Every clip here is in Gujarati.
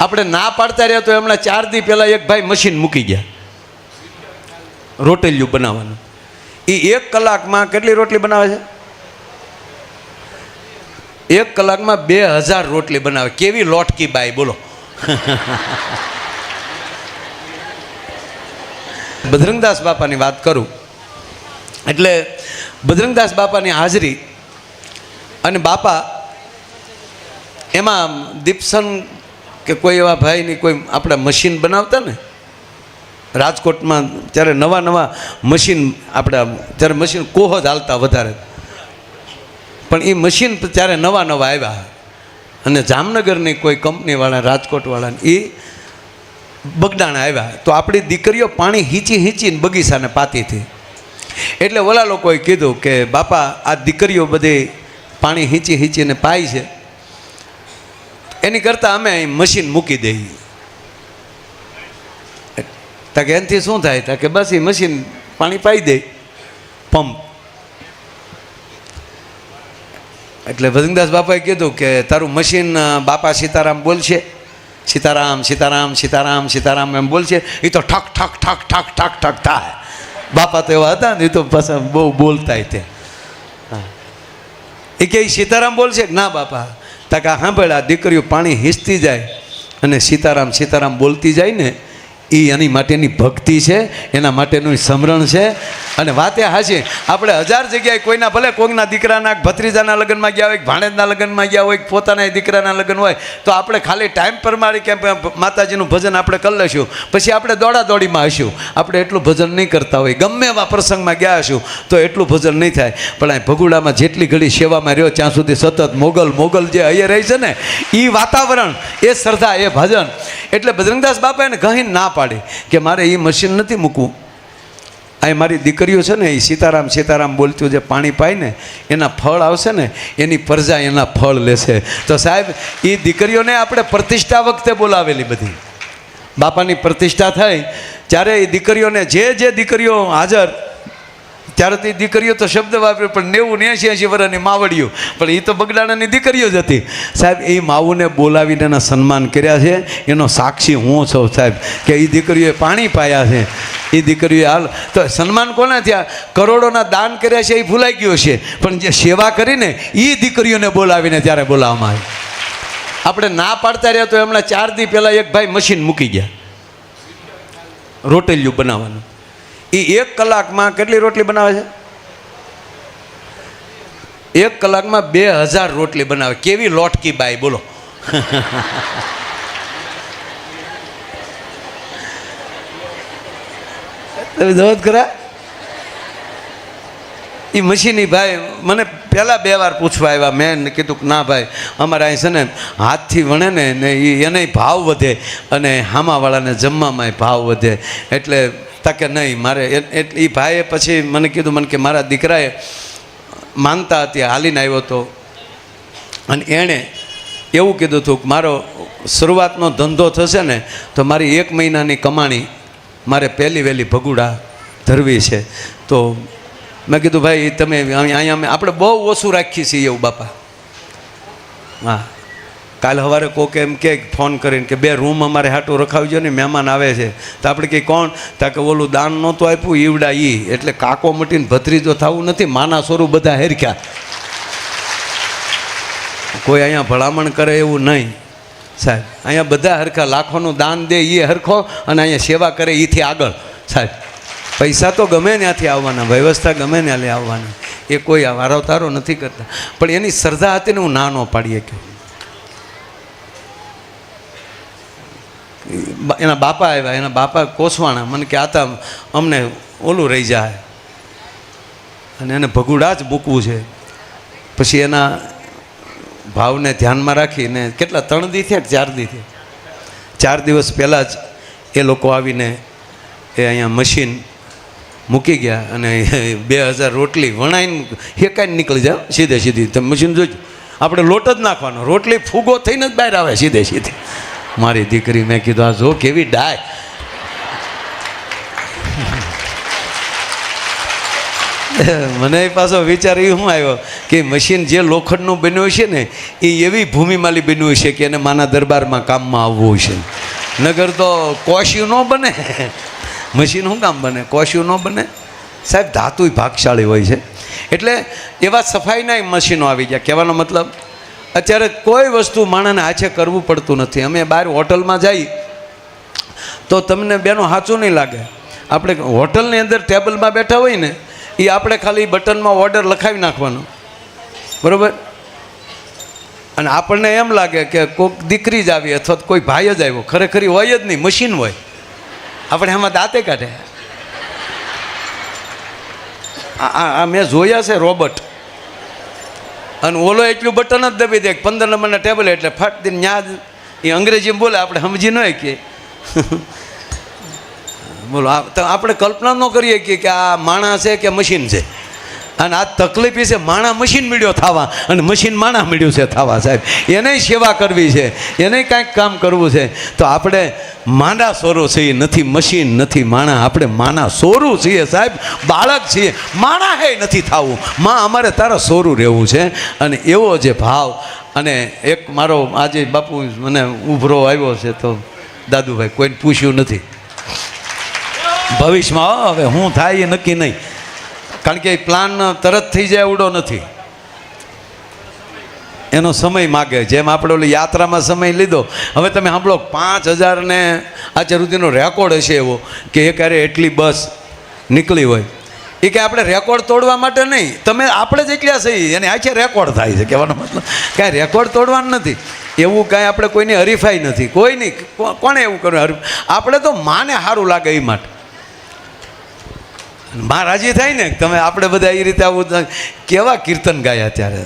આપણે ના પાડતા રહ્યા તો હમણાં 4 દી પહેલાં એક ભાઈ મશીન મૂકી ગયા રોટલીયું બનાવવાનું. એ 1 કલાકમાં કેટલી રોટલી બનાવે છે? 1 કલાકમાં 2000 રોટલી બનાવે. કેવી લોટકી બાઈ બોલો. બજરંગદાસ બાપાની વાત કરું એટલે બજરંગદાસ બાપાની હાજરી અને બાપા એમાં દીપસન કે કોઈ એવા ભાઈની કોઈ આપણે મશીન બનાવતા ને રાજકોટમાં ત્યારે નવા મશીન આપણા ત્યારે મશીન કોહ જ હાલતા વધારે, પણ એ મશીન ત્યારે નવા આવ્યા અને જામનગરની કોઈ કંપનીવાળા રાજકોટવાળાને એ બગડાણા આવ્યા તો આપણી દીકરીઓ પાણી હીંચીને બગીચાને પાતી હતી. એટલે ઓલા લોકોએ કીધું કે બાપા આ દીકરીઓ બધી પાણી હીંચીને પાય છે, એની કરતાં અમે અહીં મશીન મૂકી દઈએ. તાકે એનાથી શું થાય? તાકે બસ એ મશીન પાણી પાઈ દે પંપ. એટલે બજરંગદાસ બાપાએ કીધું કે તારું મશીન બાપા સીતારામ બોલશે, સીતારામ સીતારામ સીતારામ સીતારામ એમ બોલશે, એ તો ઠક ઠક ઠક ઠક ઠક ઠક થાય. બાપા તો એવા હતા ને, એ તો પાછા બહુ બોલતા તે. એ કે સીતારામ બોલશે? ના બાપા. તાકા સાંભળ, આ દીકરીઓ પાણી હીંચતી જાય અને સીતારામ સીતારામ બોલતી જાય ને, એ એની માટેની ભક્તિ છે, એના માટેનું સમરણ છે. અને વાતે હાચી, આપણે 1000 જગ્યાએ કોઈના ભલે કોઈના દીકરાના ભત્રીજાના લગ્નમાં ગયા હોય, ભાણેજના લગ્નમાં ગયા હોય, પોતાના દીકરાના લગ્ન હોય, તો આપણે ખાલી ટાઈમ પ્રમાણે કે માતાજીનું ભજન આપણે કરી લઈશું, પછી આપણે દોડાદોડીમાં હશું. આપણે એટલું ભજન નહીં કરતા હોય. ગમે એવા પ્રસંગમાં ગયા હશું તો એટલું ભજન નહીં થાય. પણ આ ભગુડામાં જેટલી ઘડી સેવામાં રહ્યો ત્યાં સુધી સતત મોગલ જે અહીંયા રહી છે ને, એ વાતાવરણ, એ શ્રદ્ધા, એ ભજન. એટલે બજરંગદાસ બાપાએ ઘણી ના પાડી કે મારે એ મશીન નથી મૂકવું. અહીં મારી દીકરીઓ છે ને, એ સીતારામ સીતારામ બોલતું જે પાણી પાય ને, એના ફળ આવશે ને, એની પ્રજા એના ફળ લેશે. તો સાહેબ, એ દીકરીઓને આપણે પ્રતિષ્ઠા વખતે બોલાવેલી બધી બાપાની પ્રતિષ્ઠા થઈ ત્યારે એ દીકરીઓને જે દીકરીઓ હાજર, ત્યારે તો એ દીકરીઓ તો શબ્દ વાપર્યો, પણ 90-80 વર્ષની માવડીઓ, પણ એ તો બગડાણાની દીકરીઓ જ હતી સાહેબ. એ માવુને બોલાવીને એના સન્માન કર્યા છે. એનો સાક્ષી હું છું સાહેબ, કે એ દીકરીઓએ પાણી પાયા છે. એ દીકરીઓએ હાલ તો સન્માન કોના થયા? કરોડોના દાન કર્યા છે એ ભૂલાઈ ગયો છે, પણ જે સેવા કરીને એ દીકરીઓને બોલાવીને ત્યારે બોલાવવામાં આવી. આપણે ના પાડતા રહ્યા તો હમણાં 4 દી પહેલાં એક ભાઈ મશીન મૂકી ગયા રોટલીયું બનાવવાનું. એ 1 કલાકમાં કેટલી રોટલી બનાવે છે? 1 કલાકમાં 2000 રોટલી બનાવે. કેવી લોટકી બાઈ બોલો. તમે જોત ખરા? એ મશીની ભાઈ મને પહેલાં 2 વાર પૂછવા આવ્યા. મેં કીધું કે ના ભાઈ, અમારે અહીં છે ને હાથથી વણે ને એને ભાવ વધે અને હામાવાળાને જમવામાં ભાવ વધે. એટલે તાકે નહીં મારે એટલે એ ભાઈએ પછી મને કીધું, મને કે મારા દીકરાએ માનતા હતી, હાલીને આવ્યો હતો અને એણે એવું કીધું હતું કે મારો શરૂઆતનો ધંધો થશે ને તો મારી 1 મહિનાની કમાણી મારે પહેલી વહેલી ભગુડા ધરવી છે. તો મેં કીધું ભાઈ તમે અહીંયા આપણે બહુ ઓછું રાખીએ છીએ એવું બાપા. હા, કાલ સવારે કોક એમ કે ફોન કરીને કે 2 રૂમ અમારે હાટું રખાવજો ને, મહેમાન આવે છે. તો આપણે કંઈ કોણ? તા કે ઓલું દાન નહોતું આપ્યું ઈવડા ઈ, એટલે કાકો મટીને ભત્રીજો થવું નથી, માના સ્વરૂપ બધા હેરખ્યા. કોઈ અહીંયા ભલામણ કરે એવું નહીં સાહેબ. અહીંયા બધા હરખા, લાખોનું દાન દે એ હરખો, અને અહીંયા સેવા કરે એથી આગળ સાહેબ. પૈસા તો ગમે ત્યાંથી આવવાના, વ્યવસ્થા ગમે ત્યાંથી આવવાના, એ કોઈ વારો તારો નથી કરતા. પણ એની શ્રદ્ધા હતી ને હું ના ન પાડીએ કે. એના બાપા આવ્યા, એના બાપા કોસવાણા, મને કે આતા અમને ઓલું રહી જાય અને એને ભગુડા જ મૂકવું છે. પછી એના ભાવને ધ્યાનમાં રાખીને કેટલા 3 દી થયા કે 4 દી થયા, 4 દિવસ પહેલાં જ એ લોકો આવીને એ અહીંયા મશીન મૂકી ગયા અને 2000 રોટલી વણાઈને હેકાઈને નીકળી જાય સીધી. તમે મશીન જોજો, આપણે લોટ જ નાખવાનો, રોટલી ફૂગો થઈને જ બહાર આવે સીધી. મારી દીકરી, મેં કીધું આ જો કેવી ડાય. મને પાછો વિચાર એ શું આવ્યો કે મશીન જે લોખંડનું બન્યું છે ને એ એવી ભૂમિમાલી બન્યું છે કે એને માના દરબારમાં કામમાં આવવું છે. નગર તો કોશિયું ન બને, મશીન શું કામ બને, કોશિયું ન બને સાહેબ. ધાતુય ભાગશાળી હોય છે. એટલે એવા સફાઈના મશીનો આવી ગયા. કહેવાનો મતલબ અત્યારે કોઈ વસ્તુ માણસને હાથે કરવું પડતું નથી. અમે બહાર હોટલમાં જઈ તો તમને બેનો સાચું નહીં લાગે, આપણે હોટલની અંદર ટેબલમાં બેઠા હોય ને એ આપણે ખાલી બટનમાં ઓર્ડર લખાવી નાખવાનો, બરાબર. અને આપણને એમ લાગે કે કોઈક દીકરી જ આવી અથવા કોઈ ભાઈ જ આવ્યો, ખરેખર હોય જ નહીં, મશીન હોય. આપણે એમાં દાંતે કાઢે. આ મેં જોયા છે રોબોટ, અને ઓલો એટલું બટન જ દબી દે 15 નંબરના ટેબલ એટલે ફટ દઈને ન્યા એ અંગ્રેજીમાં બોલે, આપણે સમજી ન કે બોલો. આપણે કલ્પના ન કરીએ કે આ માણસ છે કે મશીન છે. અને આ તકલીફ છે, માણા મશીન મળ્યો થવા અને મશીન માણા મળ્યું છે થવા સાહેબ. એને સેવા કરવી છે, એને કાંઈક કામ કરવું છે. તો આપણે માના સોરું છીએ, નથી મશીન, નથી માણા. આપણે માના સોરું છીએ સાહેબ, બાળક છીએ. માણા હે નથી થવું, માં અમારે તારા સોરું રહેવું છે. અને એવો જે ભાવ. અને એક મારો આજે બાપુ મને ઉભરો આવ્યો છે તો દાદુભાઈ કોઈને પૂછ્યું નથી ભવિષ્યમાં હવે હું થાય એ નક્કી નહીં, કારણ કે પ્લાન તરત થઈ જાય એવડો નથી, એનો સમય માગે. જેમ આપણે ઓલી યાત્રામાં સમય લીધો. હવે તમે સાંભળો 5000 ને અત્યાર સુધીનો રેકોર્ડ હશે એવો કે એક અરે એટલી બસ નીકળી હોય. એ કે આપણે રેકોર્ડ તોડવા માટે નહીં, તમે આપણે જ એકલા છીએ એને આખે રેકોર્ડ થાય છે. કહેવાનો મતલબ કાંઈ રેકોર્ડ તોડવાનું નથી, એવું કાંઈ આપણે કોઈની હરીફાઈ નથી, કોઈ નહીં. કોણે એવું કર્યું? આપણે તો માને સારું લાગે એ માટે માં રાજી થાય ને. તમે આપણે બધા એ રીતે આવું કેવા કીર્તન ગાયા ત્યારે.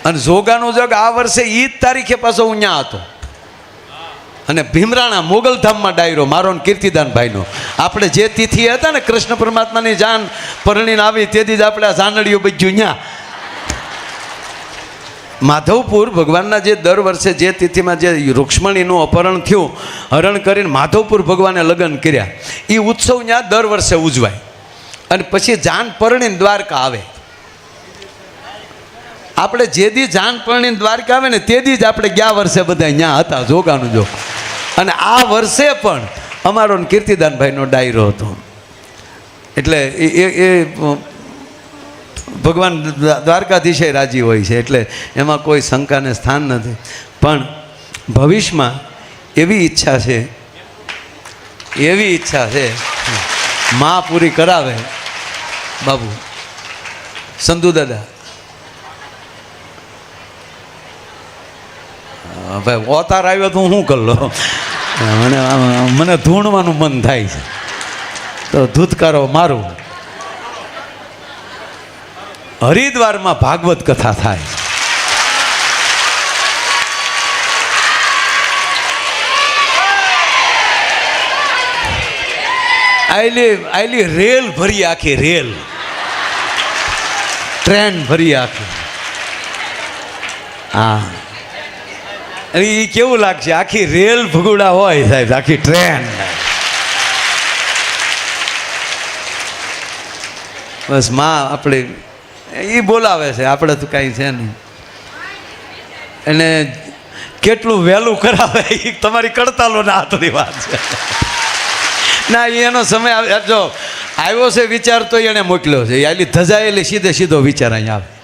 અને જોગાનું જગ આ વર્ષે ઈ જ તારીખે પાછો હું ત્યાં હતો. અને ભીમરાણા મોગલધામમાં ડાયરો મારો ને કીર્તિદાનભાઈનો. આપણે જે તિથિ હતા ને કૃષ્ણ પરમાત્માની જાન પરણીને આવી તેથી જ આપણે આ જાનડીઓ બજ્યું ત્યાં માધવપુર. ભગવાનના જે દર વર્ષે જે તિથિમાં જે રૂક્ષ્મણીનું અપહરણ થયું, હરણ કરીને માધવપુર ભગવાને લગ્ન કર્યા, એ ઉત્સવ ત્યાં દર વર્ષે ઉજવાય. અને પછી જાન પરણીને દ્વારકા આવે. આપણે જે દી જાન પરણીને દ્વારકા આવે ને તે દી જ આપણે ગયા વર્ષે બધા ત્યાં હતા જોગાનું જો. અને આ વર્ષે પણ અમારો કીર્તિદાનભાઈનો ડાયરો હતો. એટલે એ ભગવાન દ્વારકાધીશે રાજી હોય છે, એટલે એમાં કોઈ શંકાને સ્થાન નથી. પણ ભવિષ્યમાં એવી ઈચ્છા છે, એવી ઈચ્છા છે મા પૂરી કરાવે. બાબુ સંધુ દાદા ભાઈ ઓતાર આવ્યો તો હું કરી લો, મને ધૂણવાનું મન થાય છે તો ધૂતકારો મારું. હરિદ્વારમાં ભાગવત કથા થાય. આયલી રેલ ભરી, આખી રેલ ટ્રેન ભરી આખી. હા, અને એ કેવું લાગશે? આખી રેલ ભગુડા હોય સાહેબ, આખી ટ્રેન. બસ માં આપણે એ બોલાવે છે, આપણે તો કાંઈ છે નહીં. એને કેટલું વહેલું કરાવે એ તમારી કડતાલો ના હાથની વાત છે. ના એનો સમય જો આવ્યો છે વિચાર તો એણે મોકલ્યો છે. આટલી ધજાયેલી સીધે સીધો વિચાર અહીંયા આવે.